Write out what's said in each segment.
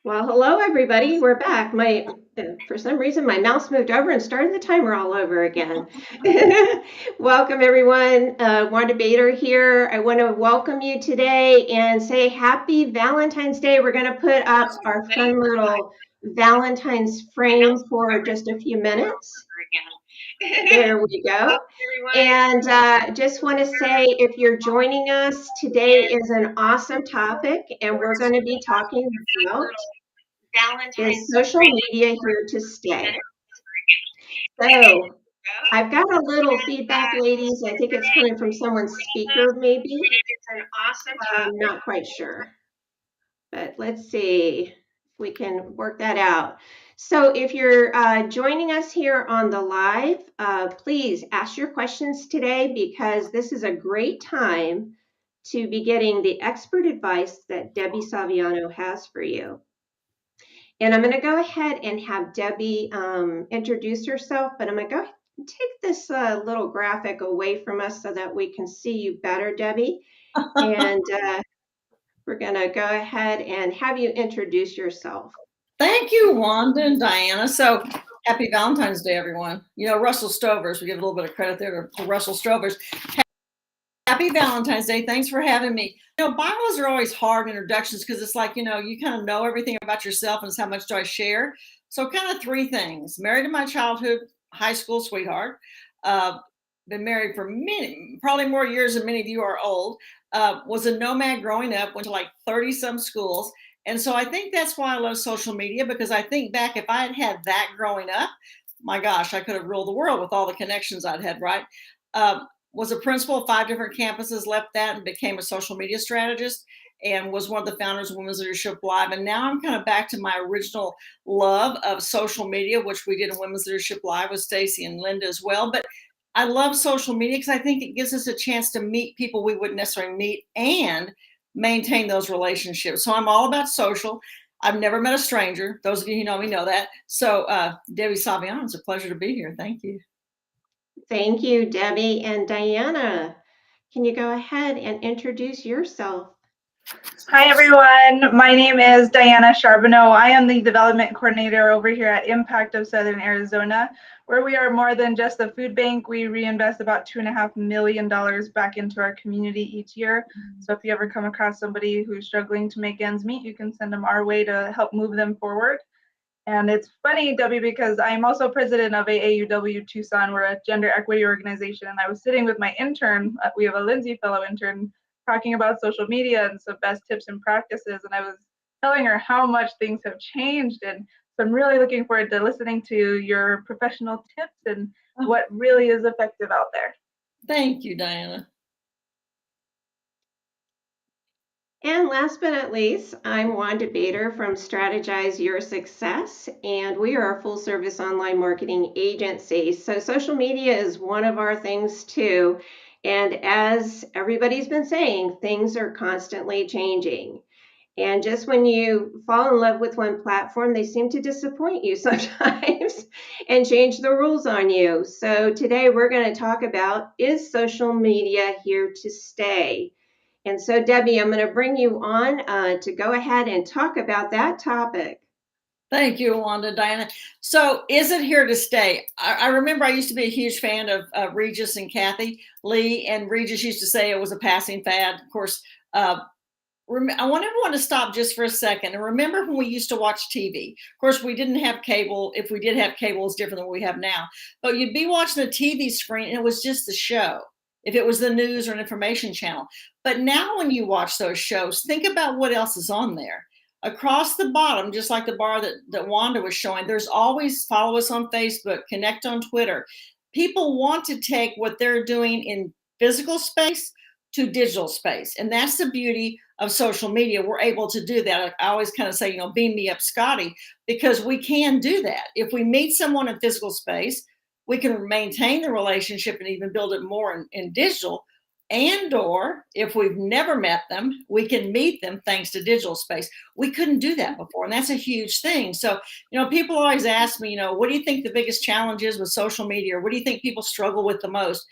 Well, hello everybody. We're back. For some reason my mouse moved over and started the timer all over again. Welcome everyone. Wanda Baader here. I want to welcome you today and say happy Valentine's Day. We're going to put up our fun little Valentine's frame for just a few minutes. There we go. And just want to say, if you're joining us, today is an awesome topic, and we're going to be talking about, is social media here to stay? So I've got a little feedback, ladies. I think it's coming from someone's speaker, maybe. I'm not quite sure. But let's see if we can work that out. So if you're joining us here on the live, please ask your questions today, because this is a great time to be getting the expert advice that Debbie Saviano has for you. And I'm going to go ahead and have Debbie introduce herself, but I'm going to go take this little graphic away from us so that we can see you better, Debbie. And we're going to go ahead and have you introduce yourself. Thank you, Wanda and Diana. So happy Valentine's Day, everyone. You know, Russell Stovers, we give a little bit of credit there to Russell Stovers. Happy Valentine's Day. Thanks for having me. You know, bios are always hard introductions because it's like, you kind of know everything about yourself and it's how much do I share. So kind of three things. Married to my childhood high school sweetheart. Been married for probably more years than many of you are old. Was a nomad growing up, went to like 30 some schools. And so I think that's why I love social media, because I think back, if I had had that growing up, my gosh, I could have ruled the world with all the connections I'd had, right? Was a principal of 5 different campuses, left that and became a social media strategist, and was one of the founders of Women's Leadership Live. And now I'm kind of back to my original love of social media, which we did in Women's Leadership Live with Stacy and Linda as well. But I love social media because I think it gives us a chance to meet people we wouldn't necessarily meet and maintain those relationships. So I'm all about social. I've never met a stranger. Those of you who know me know that. So Debbie Saviano, it's a pleasure to be here. Thank you. Thank you, Debbie. And Diana, can you go ahead and introduce yourself? Hi, everyone. My name is Diana Charbonneau. I am the development coordinator over here at Impact of Southern Arizona, where we are more than just a food bank. We reinvest about $2.5 million back into our community each year. So if you ever come across somebody who's struggling to make ends meet, you can send them our way to help move them forward. And it's funny, Debbie, because I'm also president of AAUW Tucson. We're a gender equity organization. And I was sitting with my intern. We have a Lindsay Fellow intern, talking about social media and some best tips and practices. And I was telling her how much things have changed. And so I'm really looking forward to listening to your professional tips and what really is effective out there. Thank you, Diana. And last but not least, I'm Wanda Baader from Strategize Your Success, and we are a full-service online marketing agency. So social media is one of our things too. And as everybody's been saying, things are constantly changing. And just when you fall in love with one platform, they seem to disappoint you sometimes and change the rules on you. So today we're going to talk about, is social media here to stay? And so, Debbie, I'm going to bring you on to go ahead and talk about that topic. Thank you, Wanda, Diana. So is it here to stay? I remember I used to be a huge fan of Regis and Kathy Lee, and Regis used to say it was a passing fad. Of course, I want everyone to stop just for a second and remember when we used to watch TV. Of course, we didn't have cable. If we did have cable, it's different than what we have now. But you'd be watching the TV screen and it was just the show, if it was the news or an information channel. But now when you watch those shows, think about what else is on there. Across the bottom, just like the bar that Wanda was showing, there's always follow us on Facebook, connect on Twitter. People want to take what they're doing in physical space to digital space. And that's the beauty of social media. We're able to do that. I always kind of say, beam me up, Scotty, because we can do that. If we meet someone in physical space, we can maintain the relationship and even build it more in digital. And or if we've never met them, we can meet them thanks to digital space. We couldn't do that before, and that's a huge thing. So, people always ask me, what do you think the biggest challenge is with social media? Or what do you think people struggle with the most?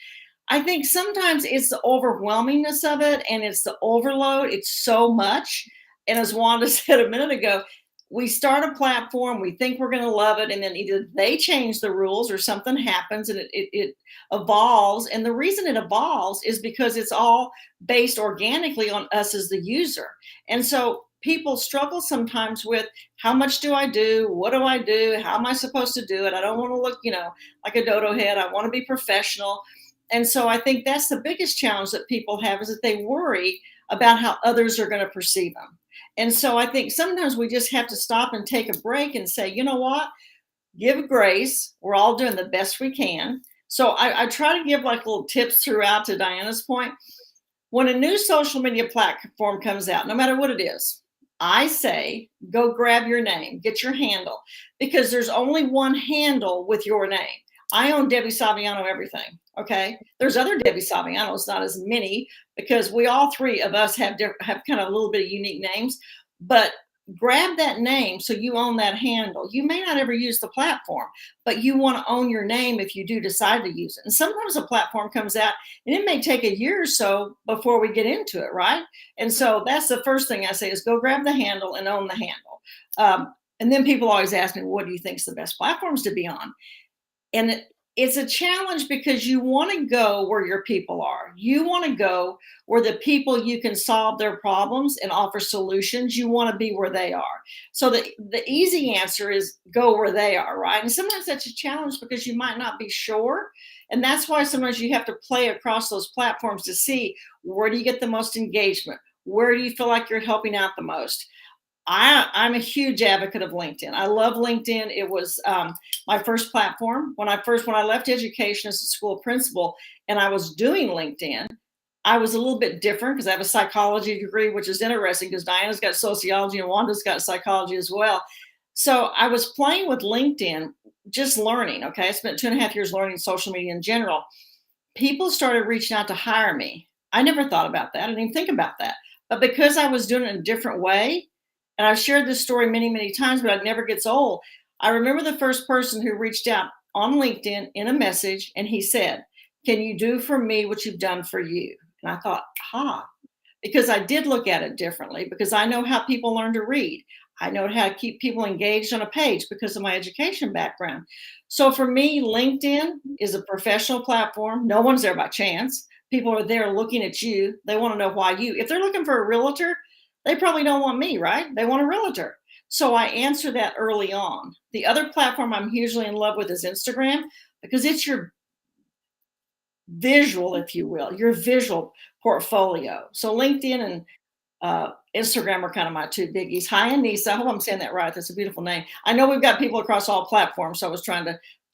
I think sometimes it's the overwhelmingness of it, and it's the overload. It's so much. And as Wanda said a minute ago, we start a platform, we think we're going to love it, and then either they change the rules or something happens and it evolves. And the reason it evolves is because it's all based organically on us as the user. And so people struggle sometimes with, how much do I do? What do I do? How am I supposed to do it? I don't want to look, like a dodo head. I want to be professional. And so I think that's the biggest challenge that people have, is that they worry about how others are going to perceive them. And so I think sometimes we just have to stop and take a break and say, you know what? Give grace. We're all doing the best we can. So I try to give like little tips throughout, to Diana's point. When a new social media platform comes out, no matter what it is, I say, go grab your name, get your handle, because there's only one handle with your name. I own Debbie Saviano everything. Okay. There's other Debbie Savianos, not as many, because we all three of us have kind of a little bit of unique names, but grab that name so you own that handle. You may not ever use the platform, but you want to own your name if you do decide to use it. And sometimes a platform comes out and it may take a year or so before we get into it, right? And so that's the first thing I say, is go grab the handle and own the handle. And then people always ask me, what do you think is the best platforms to be on? And it's a challenge, because you want to go where your people are. You want to go where the people, you can solve their problems and offer solutions. You want to be where they are. So the easy answer is go where they are, right? And sometimes that's a challenge because you might not be sure. And that's why sometimes you have to play across those platforms to see, where do you get the most engagement? Where do you feel like you're helping out the most? I'm a huge advocate of LinkedIn. I love LinkedIn. It was my first platform. When I left education as a school principal and I was doing LinkedIn, I was a little bit different because I have a psychology degree, which is interesting because Diana's got sociology and Wanda's got psychology as well. So I was playing with LinkedIn, just learning. Okay. I spent 2.5 years learning social media in general. People started reaching out to hire me. I never thought about that. I didn't even think about that. But because I was doing it in a different way, and I've shared this story many, many times, but it never gets old. I remember the first person who reached out on LinkedIn in a message, and he said, can you do for me what you've done for you? And I thought, because I did look at it differently, because I know how people learn to read. I know how to keep people engaged on a page because of my education background. So for me, LinkedIn is a professional platform. No one's there by chance. People are there looking at you. They want to know why you, if they're looking for a realtor, they probably don't want me, right? They want a realtor. So I answer that early on. The other platform I'm hugely in love with is Instagram, because it's your visual, if you will, your visual portfolio. So LinkedIn and Instagram are kind of my two biggies. Hi, Anissa. I hope I'm saying that right. That's a beautiful name. I know we've got people across all platforms, so I was trying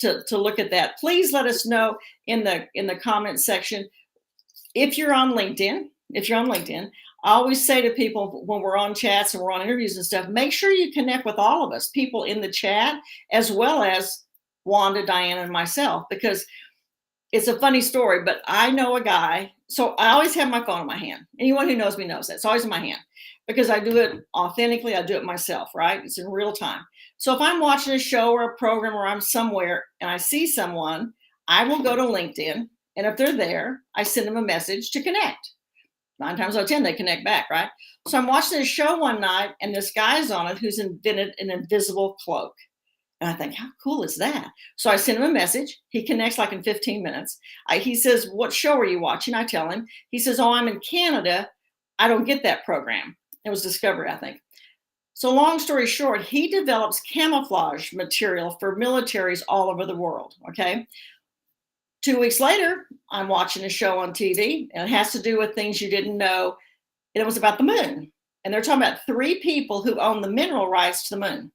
to look at that. Please let us know in the comment section if you're on LinkedIn. I always say to people when we're on chats and we're on interviews and stuff, make sure you connect with all of us, people in the chat, as well as Wanda, Diana, and myself, because it's a funny story, but I know a guy. So I always have my phone in my hand. Anyone who knows me knows that. It's always in my hand because I do it authentically. I do it myself, right? It's in real time. So if I'm watching a show or a program or I'm somewhere and I see someone, I will go to LinkedIn. And if they're there, I send them a message to connect. 9 times out of 10, they connect back, right? So I'm watching this show one night and this guy's on it who's invented an invisible cloak. And I think, how cool is that? So I send him a message. He connects like in 15 minutes. He says, what show are you watching? I tell him. He says, oh, I'm in Canada. I don't get that program. It was Discovery, I think. So long story short, he develops camouflage material for militaries all over the world, okay? 2 weeks later, I'm watching a show on TV, and it has to do with things you didn't know. And it was about the moon. And they're talking about 3 people who own the mineral rights to the moon.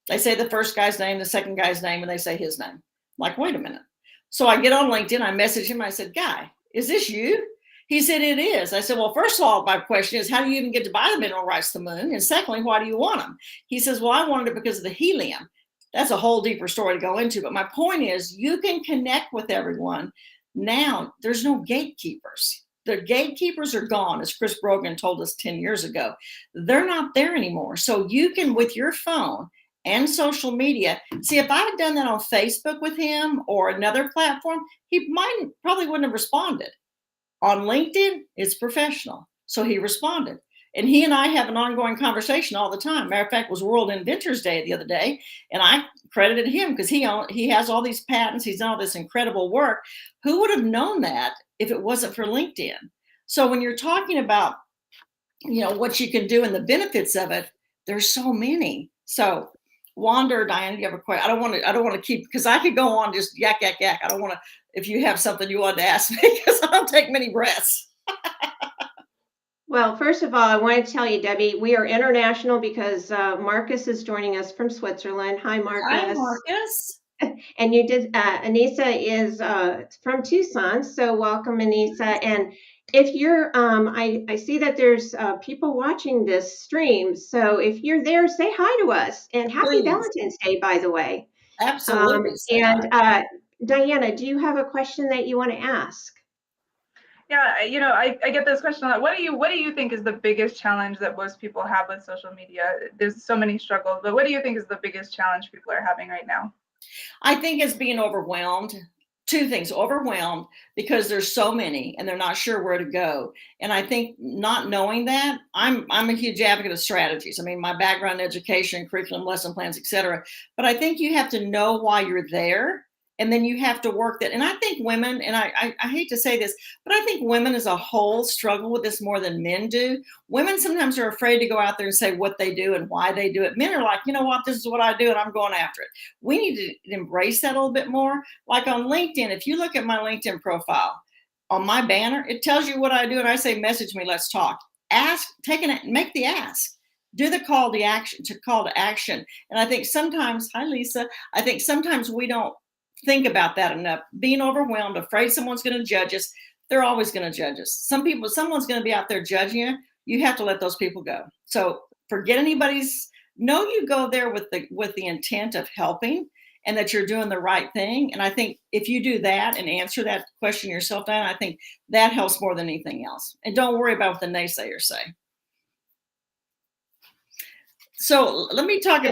They say the first guy's name, the second guy's name, and they say his name. I'm like, wait a minute. So I get on LinkedIn, I message him, I said, guy, is this you? He said, it is. I said, well, first of all, my question is, how do you even get to buy the mineral rights to the moon? And secondly, why do you want them? He says, well, I wanted it because of the helium. That's a whole deeper story to go into. But my point is, you can connect with everyone. Now, there's no gatekeepers. The gatekeepers are gone, as Chris Brogan told us 10 years ago. They're not there anymore. So you can, with your phone and social media, see, if I had done that on Facebook with him or another platform, he probably wouldn't have responded. On LinkedIn, it's professional. So he responded. And he and I have an ongoing conversation all the time. Matter of fact, it was World Inventors Day the other day, and I credited him because he has all these patents. He's done all this incredible work. Who would have known that if it wasn't for LinkedIn? So when you're talking about, what you can do and the benefits of it, there's so many. So Wanda or Diana, do you have a question? I don't want to keep, because I could go on just yak. I don't want to, if you have something you want to ask me, because I don't take many breaths. Well, first of all, I want to tell you, Debbie, we are international because Markus is joining us from Switzerland. Hi, Markus. Hi, Markus. And you did, Anissa is from Tucson, so welcome, Anissa. And if you're, I see that there's people watching this stream, so if you're there, say hi to us, and happy Please. Valentine's Day, by the way. Absolutely. And Diana, do you have a question that you want to ask? Yeah, I get this question a lot. What do you think is the biggest challenge that most people have with social media? There's so many struggles, but what do you think is the biggest challenge people are having right now? I think it's being overwhelmed. Two things: overwhelmed because there's so many and they're not sure where to go. And I think not knowing that, I'm a huge advocate of strategies. I mean, my background in education, curriculum, lesson plans, etc. But I think you have to know why you're there. And then you have to work that. And I think women, and I hate to say this, but I think women as a whole struggle with this more than men do. Women sometimes are afraid to go out there and say what they do and why they do it. Men are like, you know what, this is what I do and I'm going after it. We need to embrace that a little bit more. Like on LinkedIn, if you look at my LinkedIn profile, on my banner, it tells you what I do. And I say, message me, let's talk. Ask, make the ask. Do the call to action. And I think sometimes, hi Lisa, I think sometimes we don't think about that enough. Being overwhelmed, afraid someone's going to judge us. They're always going to judge us. Someone's going to be out there judging you. You have to let those people go. So forget anybody's. Know you go there with the intent of helping and that you're doing the right thing. And I think if you do that and answer that question yourself, Diana, I think that helps more than anything else. And don't worry about what the naysayers say. So let me talk.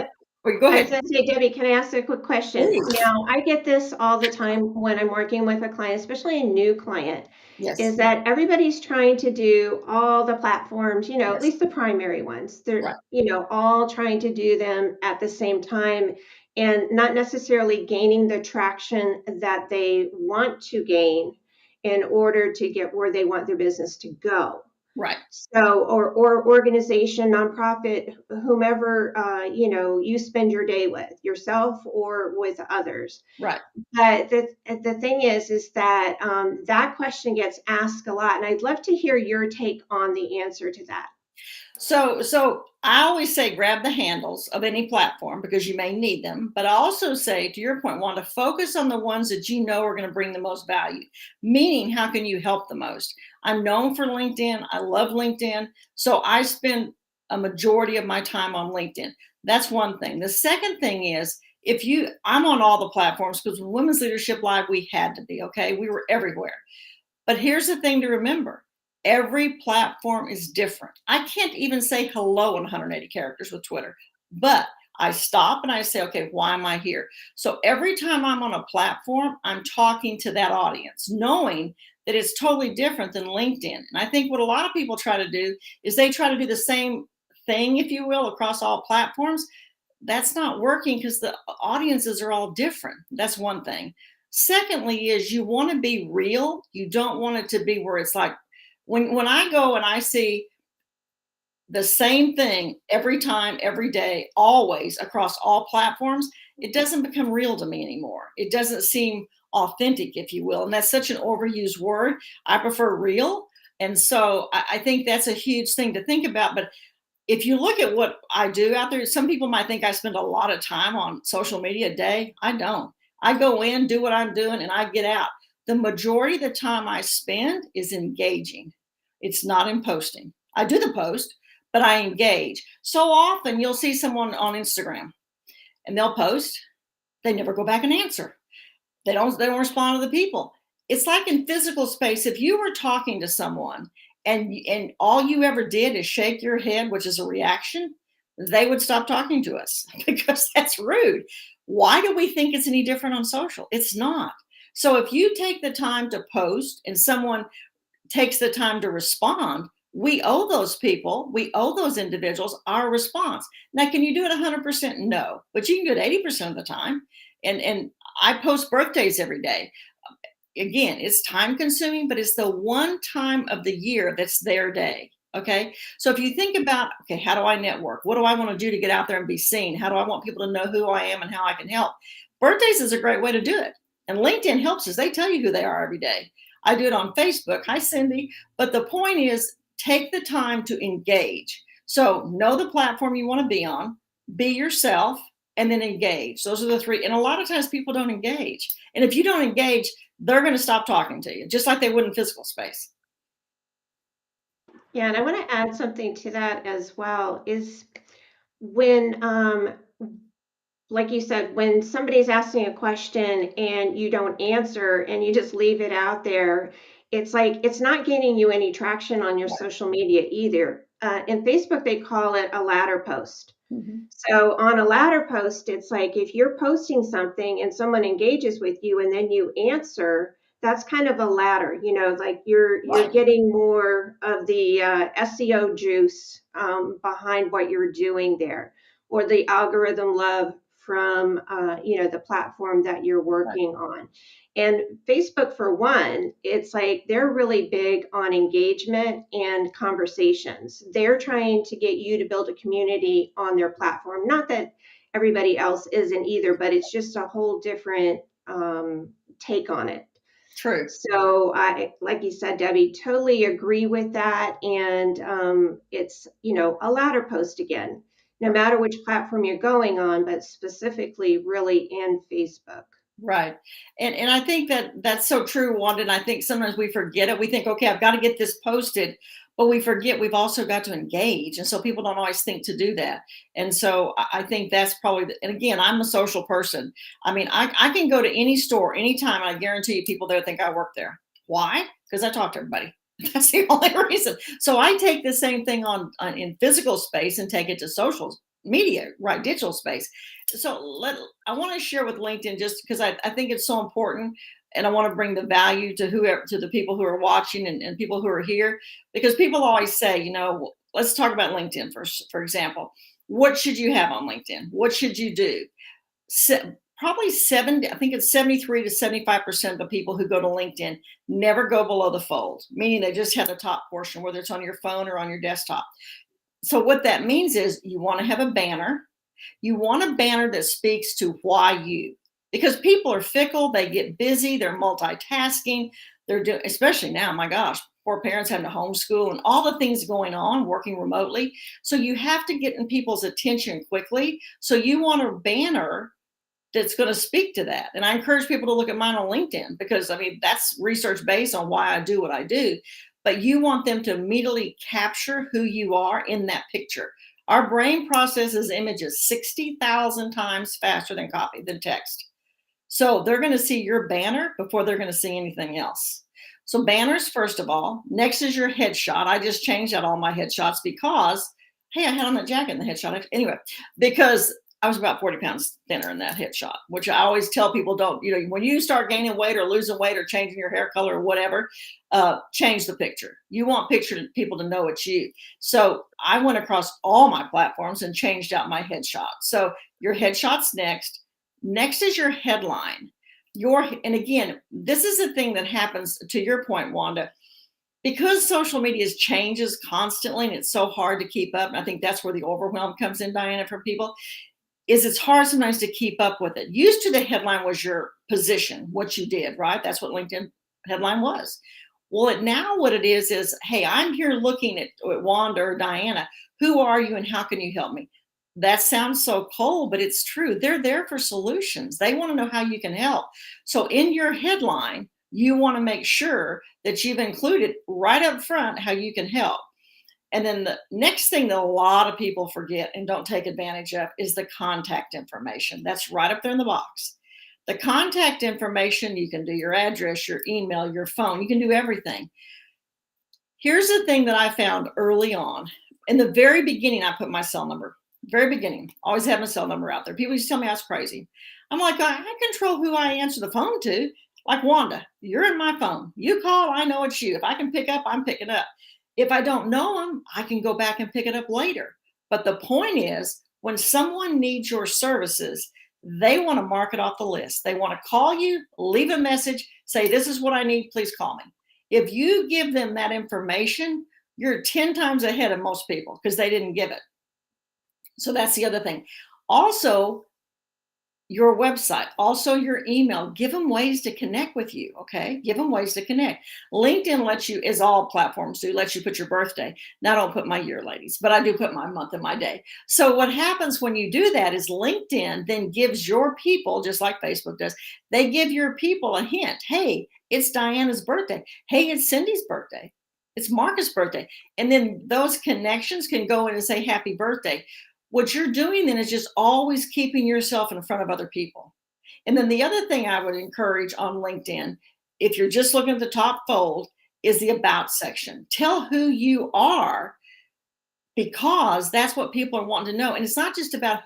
Go ahead. I was going to say, Debbie, can I ask a quick question? Please. Now, I get this all the time when I'm working with a client, especially a new client, Yes. is that everybody's trying to do all the platforms, Yes. at least the primary ones. They're, Right. All trying to do them at the same time and not necessarily gaining the traction that they want to gain in order to get where they want their business to go. Right. So, or organization, nonprofit, whomever, you spend your day with, yourself or with others. Right. But the thing is that that question gets asked a lot, and I'd love to hear your take on the answer to that. So I always say grab the handles of any platform because you may need them. But I also say, to your point, Wanda, focus on the ones that you know are going to bring the most value. Meaning, how can you help the most? I'm known for LinkedIn. I love LinkedIn. So I spend a majority of my time on LinkedIn. That's one thing. The second thing is, I'm on all the platforms because with Women's Leadership Live, we had to be, okay? We were everywhere. But here's the thing to remember. Every platform is different. I can't even say hello in 180 characters with Twitter, but I stop and I say, okay, why am I here? So every time I'm on a platform, I'm talking to that audience, knowing that it's totally different than LinkedIn. And I think what a lot of people try to do is they try to do the same thing, if you will, across all platforms. That's not working because the audiences are all different. That's one thing. Secondly, is you want to be real. You don't want it to be where it's like, when I go and I see the same thing every time, every day, always across all platforms, it doesn't become real to me anymore. It doesn't seem authentic, if you will. And that's such an overused word. I prefer real. And so I think that's a huge thing to think about. But if you look at what I do out there, some people might think I spend a lot of time on social media a day. I don't. I go in, do what I'm doing, and I get out. The majority of the time I spend is engaging. It's not in posting. I do the post, but I engage. So often you'll see someone on Instagram and they'll post. They never go back and answer. They don't respond to the people. It's like in physical space. If you were talking to someone and all you ever did is shake your head, which is a reaction, they would stop talking to us because that's rude. Why do we think it's any different on social? It's not. So if you take the time to post and someone takes the time to respond, we owe those people, we owe those individuals our response. Now, can you do it 100%? No, but you can do it 80% of the time. And I post birthdays every day. Again, it's time consuming, but it's the one time of the year that's their day. Okay. So if you think about, okay, how do I network? What do I want to do to get out there and be seen? How do I want people to know who I am and how I can help? Birthdays is a great way to do it. And LinkedIn helps us. They tell you who they are every day. I do it on Facebook. Hi, Cindy. But the point is, take the time to engage. So know the platform you want to be on, be yourself, and then engage. Those are the three. And a lot of times people don't engage. And if you don't engage, they're going to stop talking to you, just like they would in physical space. Yeah, and I want to add something to that as well, is when, like you said, when somebody's asking a question and you don't answer and you just leave it out there, it's like it's not gaining you any traction on your social media either. In Facebook, they call it a ladder post. So on a ladder post, it's like if you're posting something and someone engages with you and then you answer, that's kind of a ladder, like you're getting more of the SEO juice behind what you're doing there, or the algorithm love from the platform that you're working on. And Facebook, for one, it's like they're really big on engagement and conversations. They're trying to get you to build a community on their platform. Not that everybody else isn't either, but it's just a whole different take on it. True. So I, like you said, Debbie, totally agree with that. And it's, a ladder post again, no matter which platform you're going on, but specifically really in Facebook. Right. And I think that's so true, Wanda. And I think sometimes we forget it. We think, okay, I've got to get this posted, but we forget we've also got to engage. And so people don't always think to do that. And so I think that's probably, and again, I'm a social person. I mean, I can go to any store anytime. And I guarantee you people there think I work there. Why? Because I talk to everybody. That's the only reason. So I take the same thing on in physical space and take it to social media, right? Digital space. So I want to share with LinkedIn just because I think it's so important, and I want to bring the value to the people who are watching and people who are here, because people always say, let's talk about LinkedIn for example. What should you have on LinkedIn? What should you do? Probably 73 to 75% of the people who go to LinkedIn never go below the fold, meaning they just have the top portion, whether it's on your phone or on your desktop. So what that means is you want to have a banner. You want a banner that speaks to why you, because people are fickle, they get busy, they're multitasking, they're doing, especially now, my gosh, poor parents having to homeschool and all the things going on, working remotely. So you have to get in people's attention quickly. So you want a banner that's going to speak to that. And I encourage people to look at mine on LinkedIn, because that's research based on why I do what I do. But you want them to immediately capture who you are in that picture. Our brain processes images 60,000 times faster than text. So they're going to see your banner before they're going to see anything else. So banners, first of all. Next is your headshot. I just changed out all my headshots because, hey, I had on that jacket in the headshot. Anyway, because I was about 40 pounds thinner in that headshot, which I always tell people don't, when you start gaining weight or losing weight or changing your hair color or whatever, change the picture. You want people to know it's you. So I went across all my platforms and changed out my headshot. So your headshot's next. Next is your headline. And again, this is the thing that happens, to your point, Wanda, because social media changes constantly and it's so hard to keep up. And I think that's where the overwhelm comes in, Diana, for people. It's hard sometimes to keep up with it. Used to, the headline was your position, what you did, right? That's what LinkedIn headline was. Well, now what it is, hey, I'm here looking at Wanda or Diana. Who are you and how can you help me? That sounds so cold, but it's true. They're there for solutions. They want to know how you can help. So in your headline, you want to make sure that you've included right up front how you can help. And then the next thing that a lot of people forget and don't take advantage of is the contact information. That's right up there in the box. The contact information, you can do your address, your email, your phone, you can do everything. Here's the thing that I found early on. In the very beginning, I put my cell number. Very beginning, always have my cell number out there. People used to tell me I was crazy. I'm like, I control who I answer the phone to. Like, Wanda, you're in my phone. You call, I know it's you. If I can pick up, I'm picking up. If I don't know them, I can go back and pick it up later. But the point is, when someone needs your services, they want to mark it off the list. They want to call you, leave a message, say, this is what I need, please call me. If you give them that information, you're 10 times ahead of most people because they didn't give it. So that's the other thing. Also, your website, also your email, give them ways to connect with you. Okay. Give them ways to connect. LinkedIn lets you, as all platforms do, lets you put your birthday. Now, I don't put my year, ladies, but I do put my month and my day. So what happens when you do that is LinkedIn then gives your people, just like Facebook does, they give your people a hint. Hey, it's Diana's birthday. Hey, it's Cindy's birthday. It's Marcus' birthday. And then those connections can go in and say, happy birthday. What you're doing then is just always keeping yourself in front of other people. And then the other thing I would encourage on LinkedIn, if you're just looking at the top fold, is the about section. Tell who you are, because that's what people are wanting to know. And it's not just about,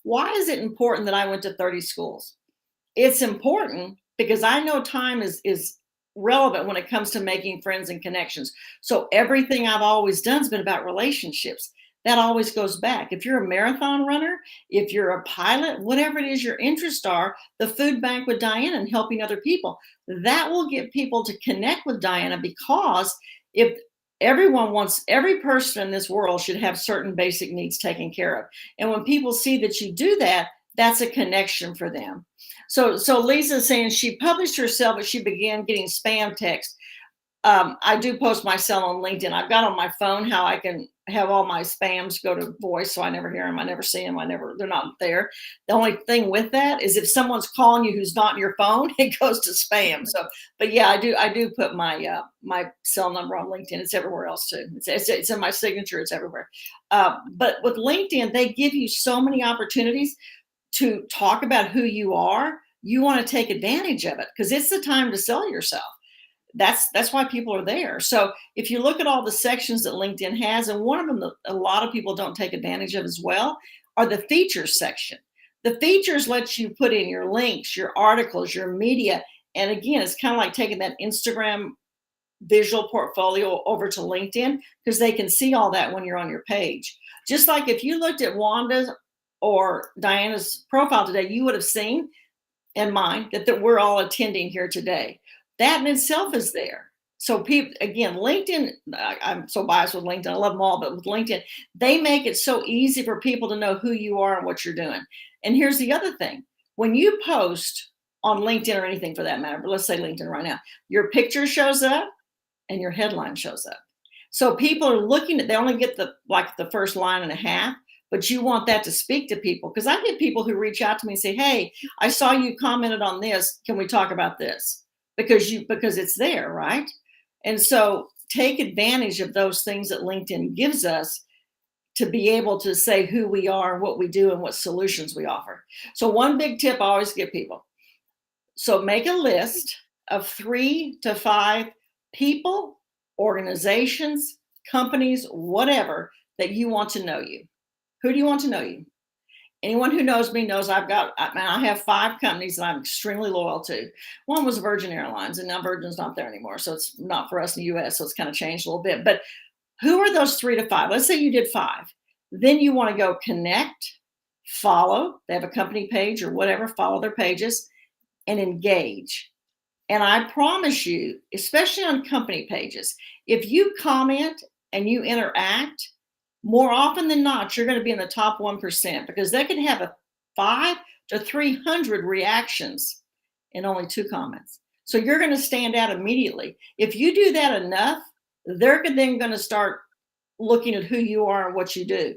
why is it important that I went to 30 schools? It's important because I know time is relevant when it comes to making friends and connections. So everything I've always done has been about relationships. That always goes back. If you're a marathon runner, if you're a pilot, whatever it is your interests are, the food bank with Diana and helping other people, that will get people to connect with Diana, because if every person in this world should have certain basic needs taken care of. And when people see that you do that, that's a connection for them. So Lisa's saying she published herself, but she began getting spam text. I do post my cell on LinkedIn. I've got on my phone how I can have all my spams go to voice, so I never hear them. I never see them. They're not there. The only thing with that is if someone's calling you who's not in your phone, it goes to spam. So, but yeah, I do put my my cell number on LinkedIn. It's everywhere else too. It's in my signature. It's everywhere. But with LinkedIn, they give you so many opportunities to talk about who you are. You want to take advantage of it because it's the time to sell yourself. That's why people are there. So if you look at all the sections that LinkedIn has, and one of them that a lot of people don't take advantage of as well, are the features section. The features let you put in your links, your articles, your media. And again, it's kind of like taking that Instagram visual portfolio over to LinkedIn, because they can see all that when you're on your page. Just like if you looked at Wanda's or Diana's profile today, you would have seen, and mine, that we're all attending here today. That in itself is there. So people, again, LinkedIn, I'm so biased with LinkedIn. I love them all, but with LinkedIn, they make it so easy for people to know who you are and what you're doing. And here's the other thing. When you post on LinkedIn or anything for that matter, but let's say LinkedIn right now, your picture shows up and your headline shows up. So people are looking at, they only get the first line and a half, but you want that to speak to people. Because I get people who reach out to me and say, hey, I saw you commented on this. Can we talk about this? Because it's there, right? And so take advantage of those things that LinkedIn gives us to be able to say who we are, what we do, and what solutions we offer. So one big tip I always give people. So make a list of 3 to 5 people, organizations, companies, whatever, that you want to know you. Who do you want to know you? Anyone who knows me knows I have 5 companies that I'm extremely loyal to. One was Virgin Airlines, and now Virgin's not there anymore. So it's not for us in the US. So it's kind of changed a little bit. But who are those 3 to 5? Let's say you did 5. Then you want to go connect, follow. They have a company page or whatever, follow their pages, and engage. And I promise you, especially on company pages, if you comment and you interact, more often than not, you're going to be in the top 1%, because they can have 5 to 300 reactions in only 2 comments. So you're going to stand out immediately. If you do that enough, they're then going to start looking at who you are and what you do.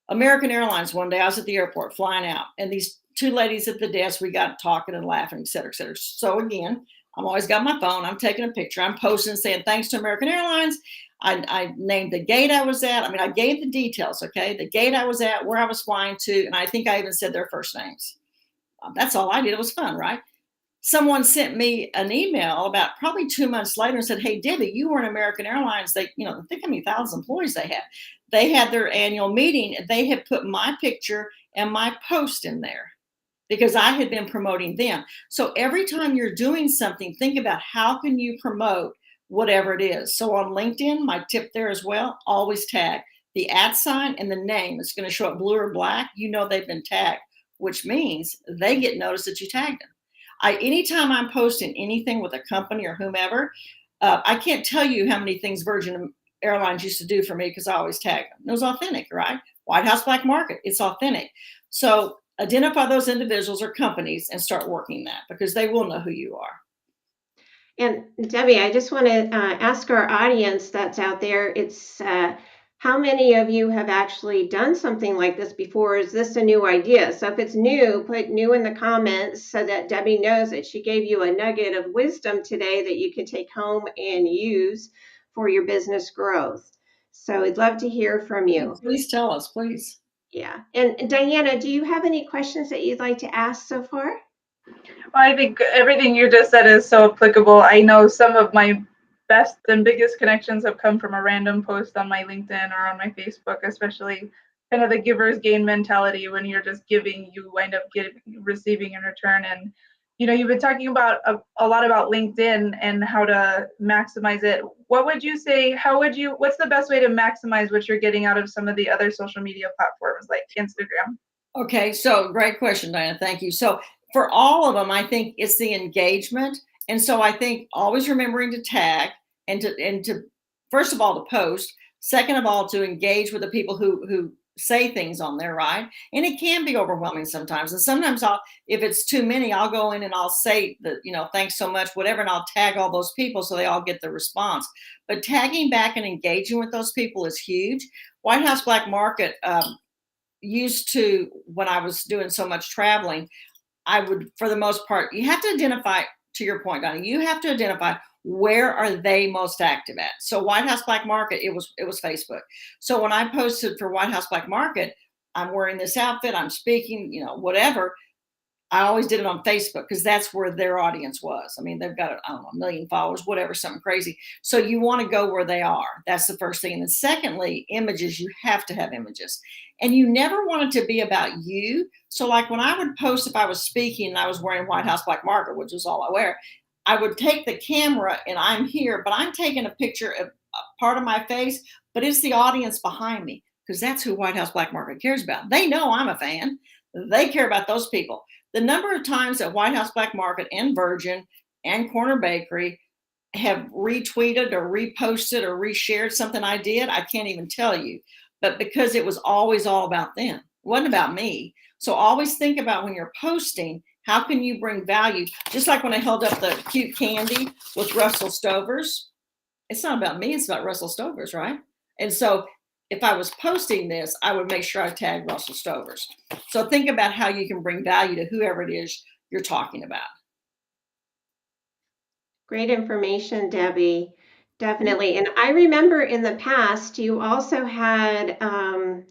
American Airlines, one day I was at the airport flying out, and these 2 ladies at the desk, we got talking and laughing, et cetera, et cetera. So again, I'm always got my phone. I'm taking a picture. I'm posting saying, thanks to American Airlines. I named the gate I was at. I mean, I gave the details, okay? The gate I was at, where I was flying to, and I think I even said their first names. That's all I did. It was fun, right? Someone sent me an email about probably 2 months later and said, hey, Debbie, you were in American Airlines. They, think how many thousand employees they have. They had their annual meeting. They had put my picture and my post in there because I had been promoting them. So every time you're doing something, think about how can you promote whatever it is. So on LinkedIn, my tip there as well, always tag the @ and the name. It's going to show up blue or black. You know they've been tagged, which means they get noticed that you tagged them. Anytime I'm posting anything with a company or whomever, I can't tell you how many things Virgin Airlines used to do for me because I always tag them. It was authentic, right? White House Black Market, it's authentic. So identify those individuals or companies and start working that because they will know who you are. And Debbie, I just want to ask our audience that's out there, it's how many of you have actually done something like this before? Is this a new idea? So if it's new, put new in the comments so that Debbie knows that she gave you a nugget of wisdom today that you can take home and use for your business growth. So we'd love to hear from you. Please tell us, please. Yeah. And Diana, do you have any questions that you'd like to ask so far? Well, I think everything you just said is so applicable. I know some of my best and biggest connections have come from a random post on my LinkedIn or on my Facebook, especially kind of the giver's gain mentality. When you're just giving, you wind up receiving in return. And you've been talking about a lot about LinkedIn and how to maximize it. What would you say? What's the best way to maximize what you're getting out of some of the other social media platforms like Instagram? Okay, so great question, Diana. Thank you. So for all of them, I think it's the engagement. And so I think always remembering to tag and to first of all to post, second of all to engage with the people who say things on there, right? And it can be overwhelming sometimes. And sometimes if it's too many, I'll go in and I'll say that, thanks so much, whatever, and I'll tag all those people so they all get the response. But tagging back and engaging with those people is huge. White House Black Market used to, when I was doing so much traveling, I would, for the most part, you have to identify, to your point, Donna, you have to identify where are they most active at. So White House Black Market, it was Facebook. So when I posted for White House Black Market, I'm wearing this outfit, I'm speaking, whatever, I always did it on Facebook because that's where their audience was. I mean, they've got, I don't know, 1 million followers, whatever, something crazy. So you want to go where they are. That's the first thing. And then secondly, images, you have to have images. And you never want it to be about you. So like when I would post, if I was speaking and I was wearing White House Black Market, which is all I wear, I would take the camera and I'm here, but I'm taking a picture of a part of my face, but it's the audience behind me because that's who White House Black Market cares about. They know I'm a fan. They care about those people. The number of times that White House Black Market and Virgin and Corner Bakery have retweeted or reposted or reshared something I did, I can't even tell you. But because it was always all about them. It wasn't about me. So always think about when you're posting, how can you bring value? Just like when I held up the cute candy with Russell Stover's, it's not about me, it's about Russell Stover's, right? And so if I was posting this, I would make sure I tag Russell Stover's. So think about how you can bring value to whoever it is you're talking about. Great information, Debbie. Definitely. And I remember in the past, you also had I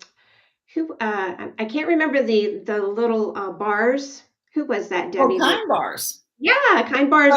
can't remember the little bars. Who was that, Debbie? Oh, Kind Bars. Yeah, Kind Bars.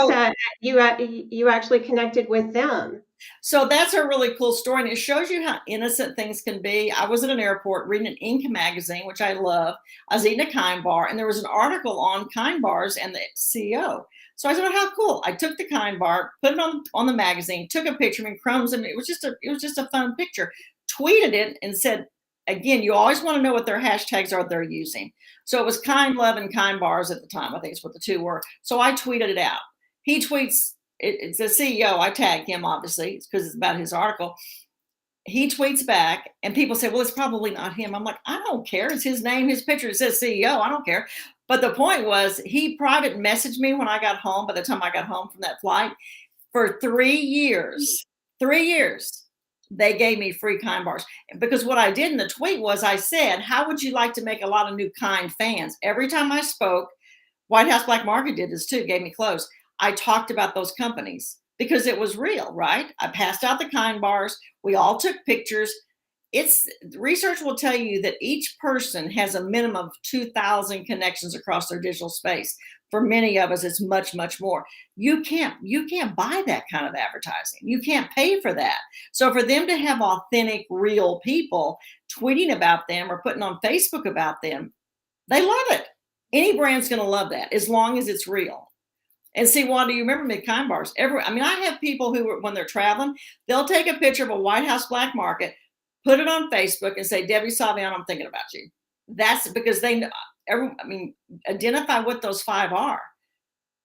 You actually connected with them. So that's a really cool story, and it shows you how innocent things can be. I was at an airport reading an Inc. magazine, which I love. I was eating a Kind Bar, and there was an article on Kind Bars and the CEO. So I said, "Oh, how cool!" I took the Kind Bar, put it on the magazine, took a picture, and crumbs, and it was just a fun picture. Tweeted it and said, again, you always want to know what their hashtags are they're using. So it was Kind Love and Kind Bars at the time. I think it's what the two were. So I tweeted it out. He tweets. It's the CEO. I tagged him, obviously, because it's about his article. He tweets back, and people say, well, it's probably not him. I'm like, I don't care. It's his name, his picture. It says CEO. I don't care. But the point was, he private messaged me when I got home, by the time I got home from that flight, for 3 years. 3 years, they gave me free Kind Bars. Because what I did in the tweet was I said, how would you like to make a lot of new Kind fans? Every time I spoke, White House Black Market did this too, gave me clothes. I talked about those companies because it was real, right? I passed out the Kind Bars. We all took pictures. Research will tell you that each person has a minimum of 2,000 connections across their digital space. For many of us, it's much, much more. You can't buy that kind of advertising. You can't pay for that. So for them to have authentic, real people tweeting about them or putting on Facebook about them, they love it. Any brand's going to love that as long as it's real. And see, Wanda, you remember McKine bars? I mean, I have people who, when they're traveling, they'll take a picture of a White House black market, put it on Facebook, and say, "Debbie Savion, I'm thinking about you." That's because they know. Identify what those 5 are.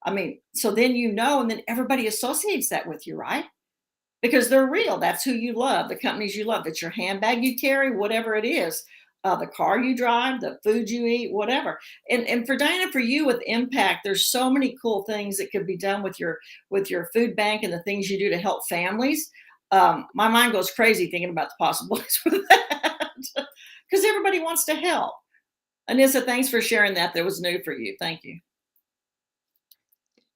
I mean, so then you know, and then everybody associates that with you, right? Because they're real. That's who you love, the companies you love. That's your handbag you carry, whatever it is, the car you drive, the food you eat, whatever. And for Diana, for you with Impact, there's so many cool things that could be done with your food bank and the things you do to help families. My mind goes crazy thinking about the possibilities for that because everybody wants to help. Anissa, thanks for sharing that. That was new for you. Thank you.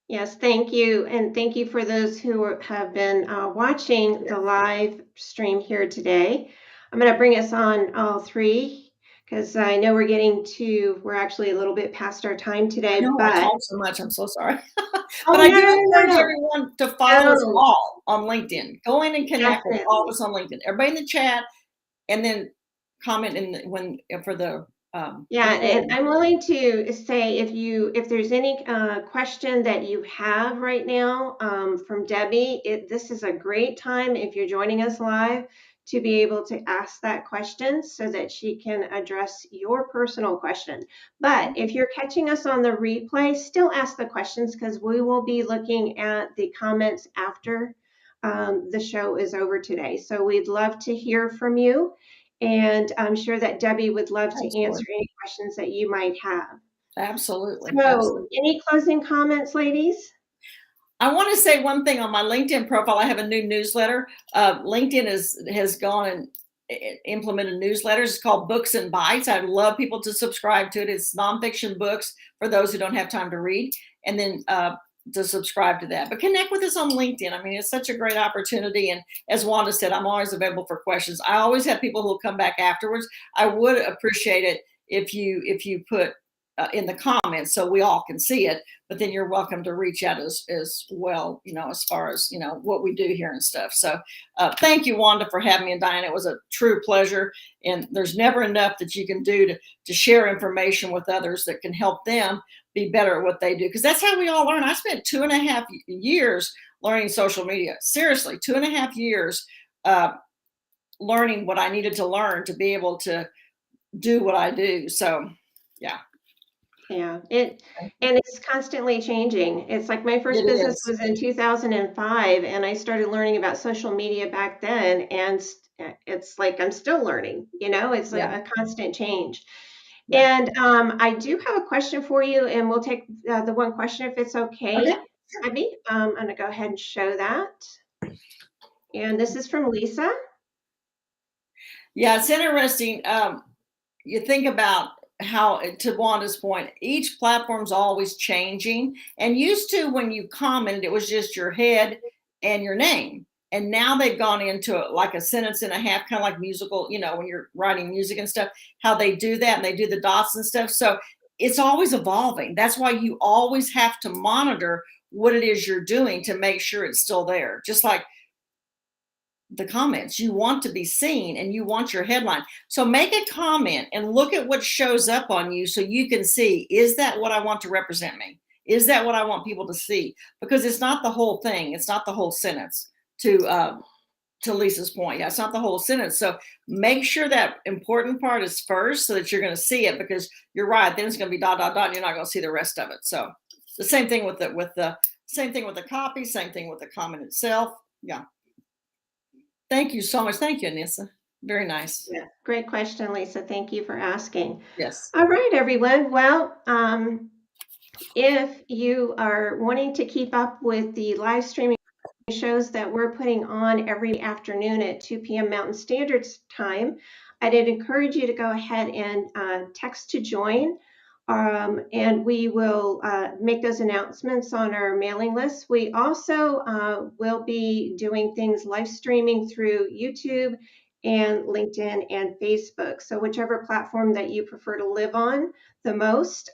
Yes, thank you. And thank you for those who have been watching the live stream here today. I'm going to bring us on all 3 because I know we're actually a little bit past our time today. No, but I talk so much. I'm so sorry. Oh, But I do no. encourage everyone to follow us No. all on LinkedIn. Go in and connect with Definitely. all of us on LinkedIn. Everybody in the chat, and then comment for the Yeah, the and poll. I'm willing to say if there's any question that you have right now from Debbie, this is a great time if you're joining us live to be able to ask that question so that she can address your personal question. But if you're catching us on the replay, still ask the questions because we will be looking at the comments after the show is over today. So we'd love to hear from you. And I'm sure that Debbie would love to answer any questions that you might have. Absolutely. So, Absolutely. any closing comments, ladies? I want to say one thing on my LinkedIn profile. I have a new newsletter. LinkedIn has gone and implemented newsletters. It's called Books and Bites. I'd love people to subscribe to it. It's nonfiction books for those who don't have time to read, and then to subscribe to that. But connect with us on LinkedIn. I mean, it's such a great opportunity. And as Wanda said, I'm always available for questions. I always have people who will come back afterwards. I would appreciate it if you put in the comments so we all can see it, but then you're welcome to reach out as well, as far as, what we do here and stuff. So thank you, Wanda, for having me, and Diana. It was a true pleasure. And there's never enough that you can do to share information with others that can help them be better at what they do. Because that's how we all learn. I spent 2.5 years learning social media. Seriously, 2.5 years learning what I needed to learn to be able to do what I do. So, yeah. Yeah, it's constantly changing. It's like my first business was in 2005, and I started learning about social media back then, and it's like I'm still learning. It's a constant change. Yeah. And I do have a question for you, and we'll take the one question if it's okay. Abby, I'm going to go ahead and show that. And this is from Lisa. Yeah, it's interesting. You think about how, to Wanda's point, each platform's always changing. And used to, when you commented, it was just your head and your name. And now they've gone into like a sentence and a half, kind of like musical, when you're writing music and stuff, how they do that, and they do the dots and stuff. So it's always evolving. That's why you always have to monitor what it is you're doing to make sure it's still there. Just like the comments, you want to be seen and you want your headline. So make a comment and look at what shows up on you so you can see, is that what I want to represent me? Is that what I want people to see? Because it's not the whole thing. It's not the whole sentence, to Lisa's point. Yeah, it's not the whole sentence. So make sure that important part is first so that you're going to see it, because you're right. Then it's going to be dot, dot, dot. And you're not going to see the rest of it. So the same thing with the same thing with the copy, same thing with the comment itself. Yeah. Thank you so much. Thank you, Anissa. Very nice. Yeah, great question, Lisa. Thank you for asking. Yes. All right, everyone. Well, if you are wanting to keep up with the live streaming shows that we're putting on every afternoon at 2 p.m. Mountain Standard Time, I'd encourage you to go ahead and text to join. And we will make those announcements on our mailing list. We also will be doing things live streaming through YouTube and LinkedIn and Facebook. So whichever platform that you prefer to live on the most,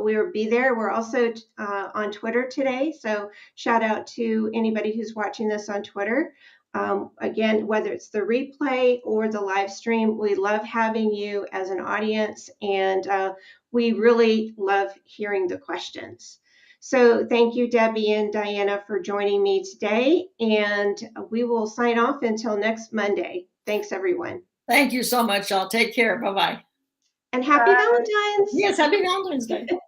we will be there. We're also on Twitter today. So shout out to anybody who's watching this on Twitter. Again, whether it's the replay or the live stream, we love having you as an audience, and we really love hearing the questions. So thank you, Debbie and Diana, for joining me today. And we will sign off until next Monday. Thanks, everyone. Thank you so much, y'all. Take care. Bye-bye. And happy Bye. Valentine's. Yes, happy Valentine's Day.